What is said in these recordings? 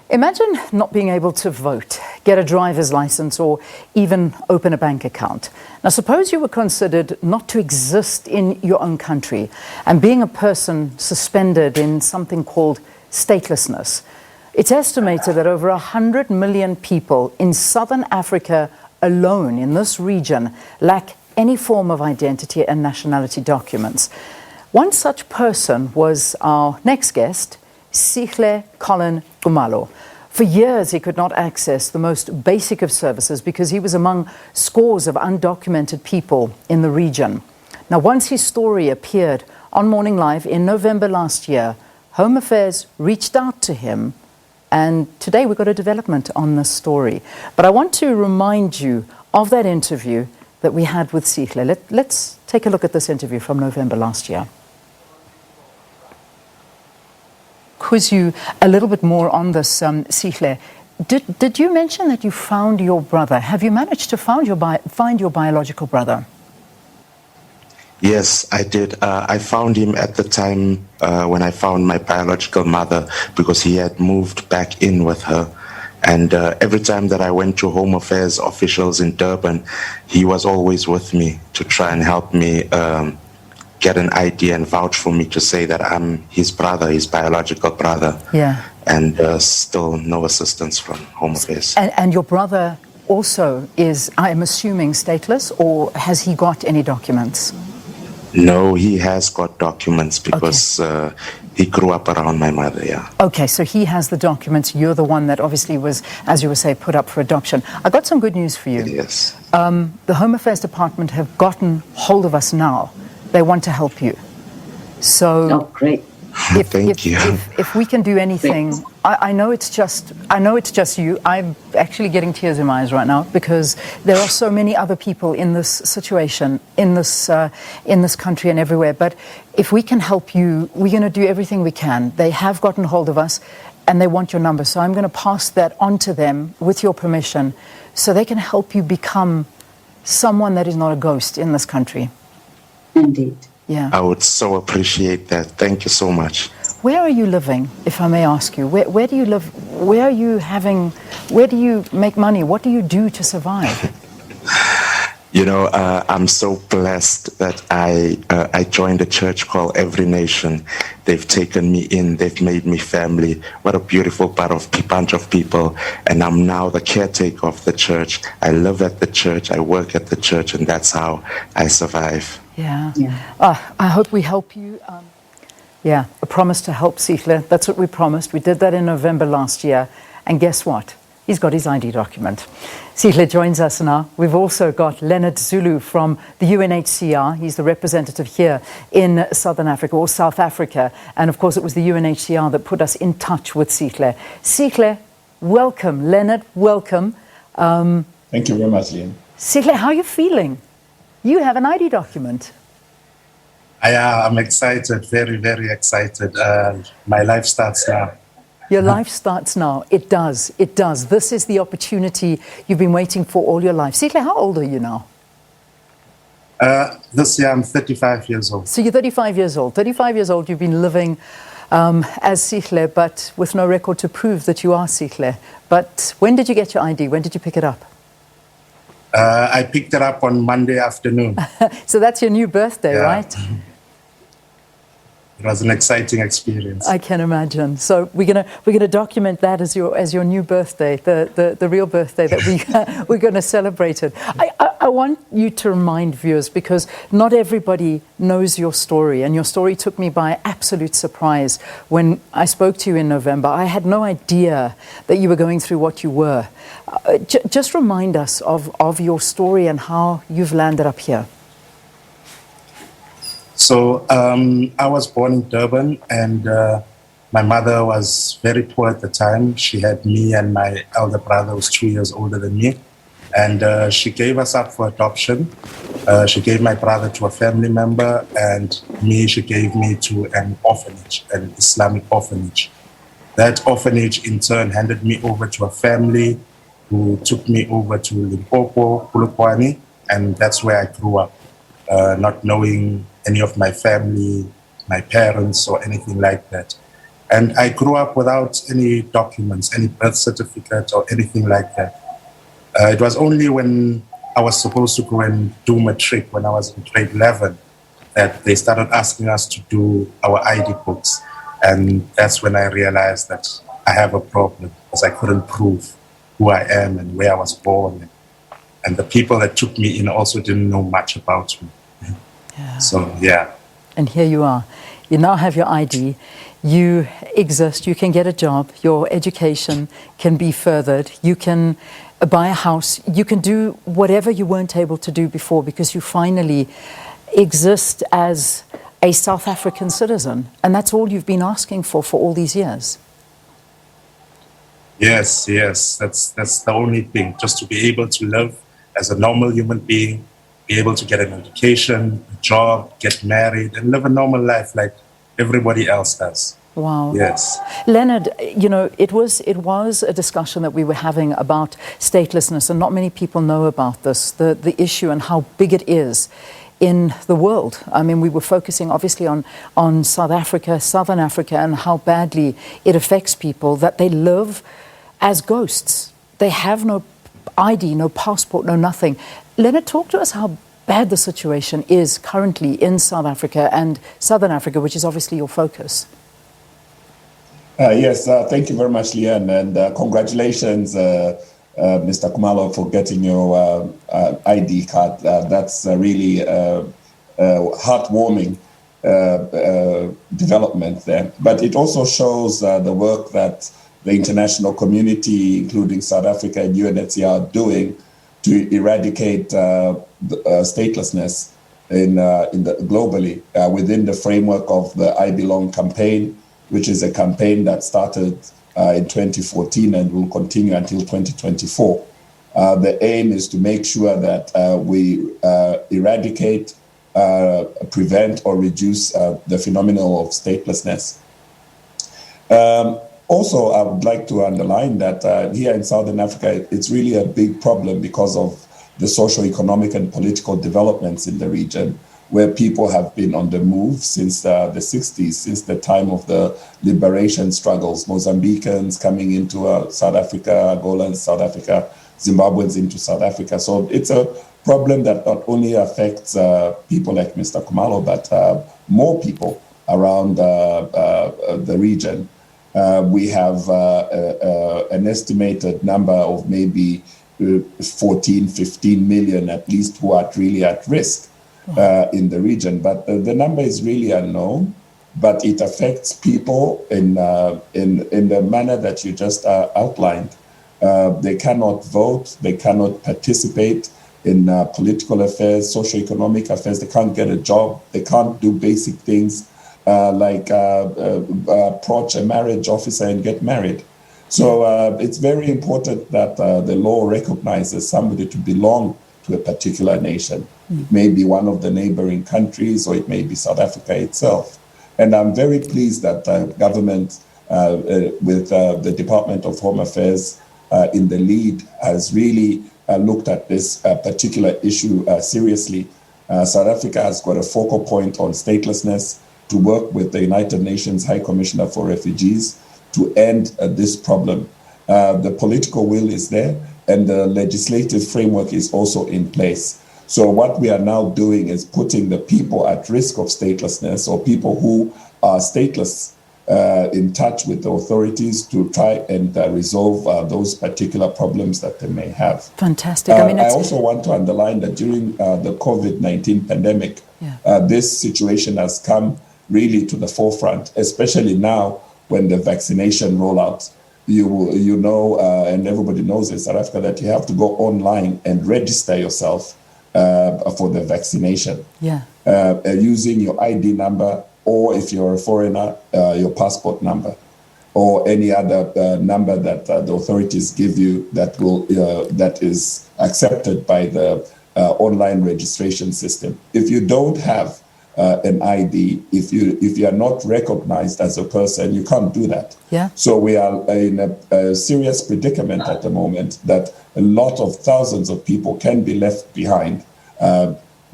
Imagine not being able to vote, get a driver's license, or even open a bank account. Now, suppose you were considered not to exist in your own country and being a person suspended in something called statelessness. It's estimated that over 100 million people in southern Africa alone, in this region, lack any form of identity and nationality documents. One such person was our next guest, Sihle Collen Nxumalo. For years, he could not access the most basic of services because he was among scores of undocumented people in the region. Now, once his story appeared on Morning Live in November last year, Home Affairs reached out to him, and today we've got a development on this story. But I want to remind you of that interview that we had with Sihle. Let's take a look at this interview from November last year. Quiz you a little bit more on this, Sihle. Did you mention that you found your brother? Have you managed to find your biological brother? Yes, I did. I found him at the time when I found my biological mother, because he had moved back in with her. And every time that I went to Home Affairs officials in Durban, he was always with me to try and help me get an ID and vouch for me to say that I'm his brother, his biological brother. Yeah. And still no assistance from Home Affairs. And your brother also is, I'm assuming, stateless, or has he got any documents? No, he has got documents because he grew up around my mother, yeah. Okay, so he has the documents. You're the one that obviously was, as you were saying, put up for adoption. I got some good news for you. Yes. The Home Affairs Department have gotten hold of us now. They want to help you. So, oh, great. Thank you. If we can do anything, I know it's just you. I'm actually getting tears in my eyes right now because there are so many other people in this situation, in this country and everywhere. But if we can help you, we're going to do everything we can. They have gotten hold of us, and they want your number. So I'm going to pass that on to them with your permission, so they can help you become someone that is not a ghost in this country. Indeed. Yeah. I would so appreciate that. Thank you so much. Where are you living, if I may ask you? Where do you live? Where do you make money? What do you do to survive? You know, I'm so blessed that I joined a church called Every Nation. They've taken me in. They've made me family. What a beautiful bunch of people. And I'm now the caretaker of the church. I live at the church. I work at the church. And that's how I survive. Yeah. I hope we help you. Yeah, a promise to help Sihle. That's what we promised. We did that in November last year. And guess what? He's got his ID document. Sihle joins us now. We've also got Leonard Zulu from the UNHCR. He's the representative here in Southern Africa, or South Africa. And of course, it was the UNHCR that put us in touch with Sihle. Sihle, welcome. Leonard, welcome. Thank you very much, Liam. Sihle, how are you feeling? You have an ID document. I'm excited, very, very excited. My life starts now. Your life starts now. It does. It does. This is the opportunity you've been waiting for all your life. Sihle, how old are you now? This year I'm 35 years old. So you're 35 years old. 35 years old, you've been living as Sihle, but with no record to prove that you are Sihle. But when did you get your ID? When did you pick it up? I picked it up on Monday afternoon. So that's your new birthday, right? It was an exciting experience. I can imagine. So we're gonna document that as your new birthday, the real birthday that we're going to celebrate it. I want you to remind viewers, because not everybody knows your story, and your story took me by absolute surprise when I spoke to you in November. I had no idea that you were going through what you were. Just remind us of your story and how you've landed up here. So I was born in Durban, and my mother was very poor at the time. She had me and my elder brother, who was 2 years older than me. And she gave us up for adoption. She gave my brother to a family member, and me, she gave me to an orphanage, an Islamic orphanage. That orphanage, in turn, handed me over to a family who took me over to Limpopo, Polokwane, and that's where I grew up, not knowing any of my family, my parents, or anything like that. And I grew up without any documents, any birth certificate or anything like that. It was only when I was supposed to go and do matric when I was in grade 11 that they started asking us to do our ID books. And that's when I realized that I have a problem because I couldn't prove who I am and where I was born. And the people that took me in also didn't know much about me. Yeah. So, yeah. And here you are. You now have your ID. You exist. You can get a job. Your education can be furthered. You can buy a house. You can do whatever you weren't able to do before because you finally exist as a South African citizen. And that's all you've been asking for all these years. Yes, that's the only thing, just to be able to live as a normal human being, be able to get an education, a job, get married, and live a normal life like everybody else does. Wow. Yes. Leonard, you know, it was a discussion that we were having about statelessness, and not many people know about this, the issue and how big it is in the world. I mean, we were focusing obviously on South Africa, Southern Africa, and how badly it affects people, that they live as ghosts. They have no ID, no passport, no nothing. Leonard, talk to us how bad the situation is currently in South Africa and Southern Africa, which is obviously your focus. Yes, thank you very much, Leanne, and congratulations, Mr. Nxumalo, for getting your ID card. That's really heartwarming development there. But it also shows the work that the international community, including South Africa and UNHCR, are doing to eradicate statelessness globally within the framework of the I Belong campaign, which is a campaign that started in 2014 and will continue until 2024. The aim is to make sure that we eradicate, prevent, or reduce the phenomenon of statelessness. Also, I would like to underline that here in Southern Africa, it's really a big problem because of the socio-economic and political developments in the region, where people have been on the move since the 60s, since the time of the liberation struggles, Mozambicans coming into South Africa, Angolans, South Africa, Zimbabweans into South Africa. So it's a problem that not only affects people like Mr. Nxumalo, but more people around the region. We have an estimated number of maybe 14, 15 million at least who are really at risk in the region. But the number is really unknown, but it affects people in the manner that you just outlined. They cannot vote, they cannot participate in political affairs, socio-economic affairs, they can't get a job, they can't do basic things like approach a marriage officer and get married. So it's very important that the law recognizes somebody to belong to a particular nation. It may be one of the neighboring countries, or it may be South Africa itself. And I'm very pleased that government, with the Department of Home Affairs in the lead, has really looked at this particular issue seriously. South Africa has got a focal point on statelessness to work with the United Nations High Commissioner for Refugees to end this problem. The political will is there, and the legislative framework is also in place. So what we are now doing is putting the people at risk of statelessness, or people who are stateless, in touch with the authorities to try and resolve those particular problems that they may have. Fantastic. I also want to underline that during the COVID-19 pandemic, this situation has come really to the forefront, especially now when the vaccination rollout. You know, and everybody knows in South Africa that you have to go online and register yourself for the vaccination. Using your ID number, or if you're a foreigner, your passport number, or any other number that the authorities give you that will that is accepted by the online registration system. If you don't have an ID, if you are not recognized as a person, you can't do that. So we are in a serious predicament at the moment that a lot of thousands of people can be left behind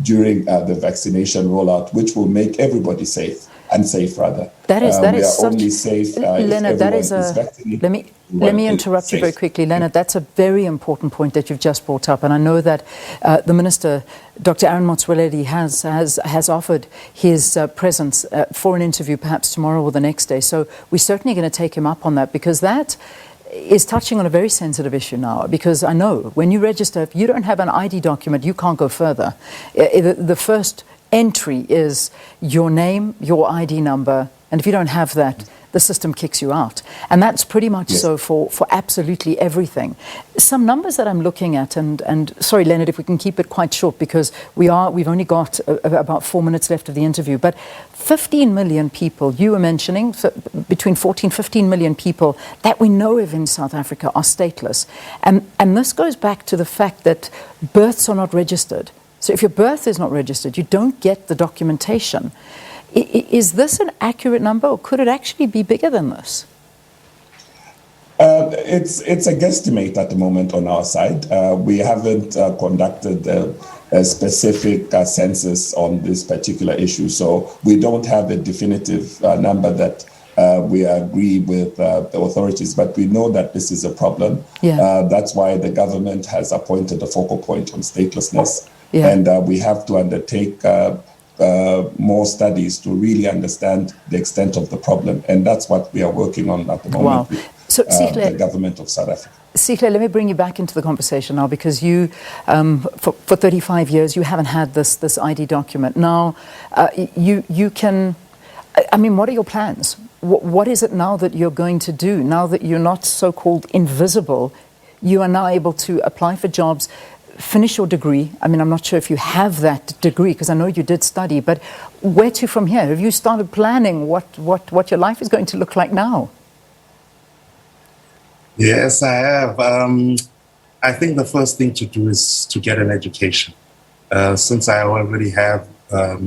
during the vaccination rollout, which will make everybody safe. Unsafe, rather. That is we are such, only safe Leonard, if everyone is vaccinated. Let me interrupt you very quickly. Leonard, that's a very important point that you've just brought up. And I know that the Minister, Dr. Aaron Motsoaledi, has offered his presence for an interview perhaps tomorrow or the next day. So we're certainly going to take him up on that, because that is touching on a very sensitive issue now. Because I know when you register, if you don't have an ID document, you can't go further. The first entry is your name, your ID number, and if you don't have that, the system kicks you out. And that's pretty much so for absolutely everything. Some numbers that I'm looking at, and sorry, Leonard, if we can keep it quite short, because we've only got about 4 minutes left of the interview, but 15 million people, you were mentioning, between 14, 15 million people that we know of in South Africa are stateless. And this goes back to the fact that births are not registered. So if your birth is not registered, you don't get the documentation. Is this an accurate number, or could it actually be bigger than this? It's a guesstimate at the moment on our side. We haven't conducted a specific census on this particular issue, so we don't have a definitive number that we agree with the authorities, but we know that this is a problem. That's why the government has appointed a focal point on statelessness. And we have to undertake more studies to really understand the extent of the problem. And that's what we are working on at the moment with the government of South Africa. Sihle, let me bring you back into the conversation now, because you, for 35 years, you haven't had this ID document. Now, you can, I mean, what are your plans? What is it now that you're going to do? Now that you're not so-called invisible, you are now able to apply for jobs, finish your degree. I mean, I'm not sure if you have that degree, because I know you did study, but where to from here? Have you started planning what your life is going to look like now? Yes, I have. I think the first thing to do is to get an education. Since I already have a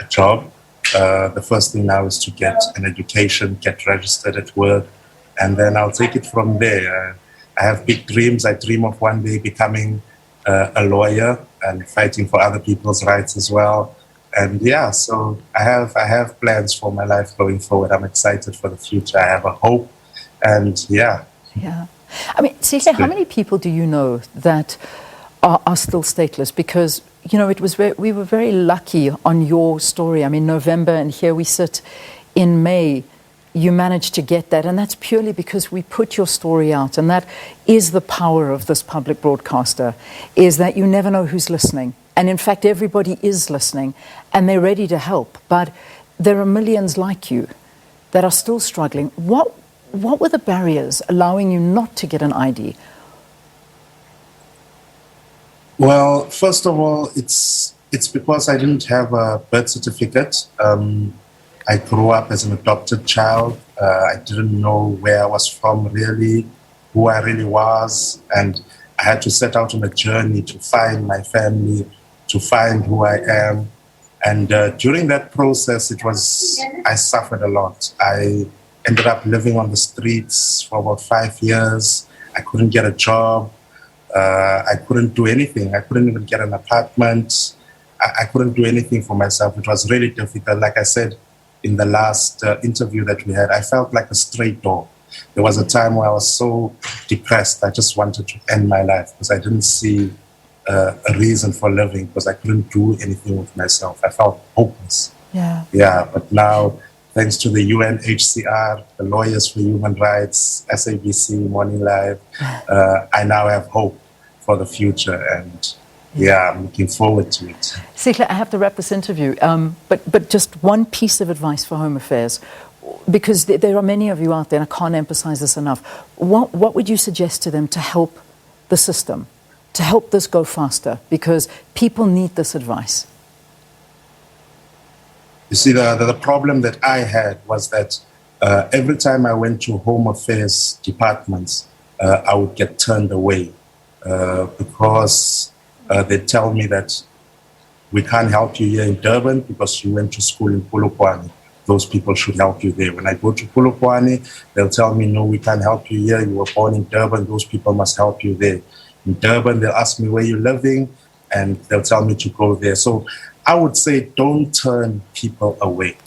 job, the first thing now is to get an education, get registered at work, and then I'll take it from there. I have big dreams. I dream of one day becoming a lawyer and fighting for other people's rights as well. And yeah, so I have plans for my life going forward. I'm excited for the future. I have a hope, and yeah. Yeah. I mean, Sihle, how many people do you know that are still stateless? Because, you know, we were very lucky on your story. I mean, November, and here we sit in May. You managed to get that, and that's purely because we put your story out. And that is the power of this public broadcaster, is that you never know who's listening. And in fact, everybody is listening, and they're ready to help. But there are millions like you that are still struggling. What were the barriers allowing you not to get an ID? Well, first of all, it's because I didn't have a birth certificate. I grew up as an adopted child. I didn't know where I was from really, who I really was. And I had to set out on a journey to find my family, to find who I am. And during that process, I suffered a lot. I ended up living on the streets for about 5 years. I couldn't get a job. I couldn't do anything. I couldn't even get an apartment. I couldn't do anything for myself. It was really difficult. Like I said in the last interview that we had, I felt like a straight dog. There was a time where I was so depressed. I just wanted to end my life because I didn't see a reason for living, because I couldn't do anything with myself. I felt hopeless. Yeah, but now, thanks to the UNHCR, the Lawyers for Human Rights, SABC, Morning Live, I now have hope for the future, and yeah, I'm looking forward to it. Sihle, I have to wrap this interview, but just one piece of advice for Home Affairs, because there are many of you out there, and I can't emphasize this enough. What would you suggest to them to help the system, to help this go faster? Because people need this advice. You see, the problem that I had was that every time I went to Home Affairs departments, I would get turned away because they tell me that we can't help you here in Durban because you went to school in Polokwane. Those people should help you there. When I go to Polokwane, they'll tell me, no, we can't help you here. You were born in Durban. Those people must help you there. In Durban, they'll ask me where you're living, and they'll tell me to go there. So I would say don't turn people away.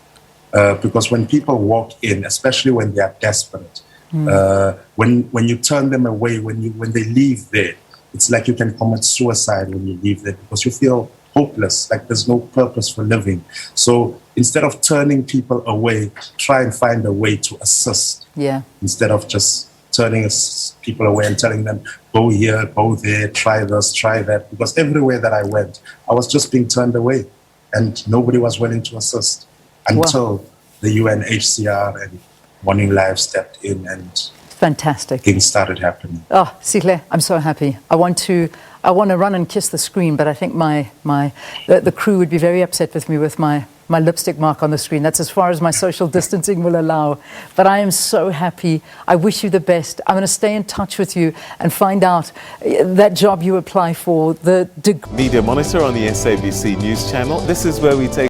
Because when people walk in, especially when they are desperate, when you turn them away, when they leave there, it's like you can commit suicide when you leave there because you feel hopeless, like there's no purpose for living. So instead of turning people away, try and find a way to assist. Yeah. Instead of just turning people away and telling them, go here, go there, try this, try that. Because everywhere that I went, I was just being turned away and nobody was willing to assist until the UNHCR and Morning Live stepped in and fantastic. Things started happening. Oh, Sihle, I'm so happy. I want to run and kiss the screen, but I think the crew would be very upset with me with my lipstick mark on the screen. That's as far as my social distancing will allow. But I am so happy. I wish you the best. I'm going to stay in touch with you and find out that job you apply for, the Media Monitor on the SABC News Channel. This is where we take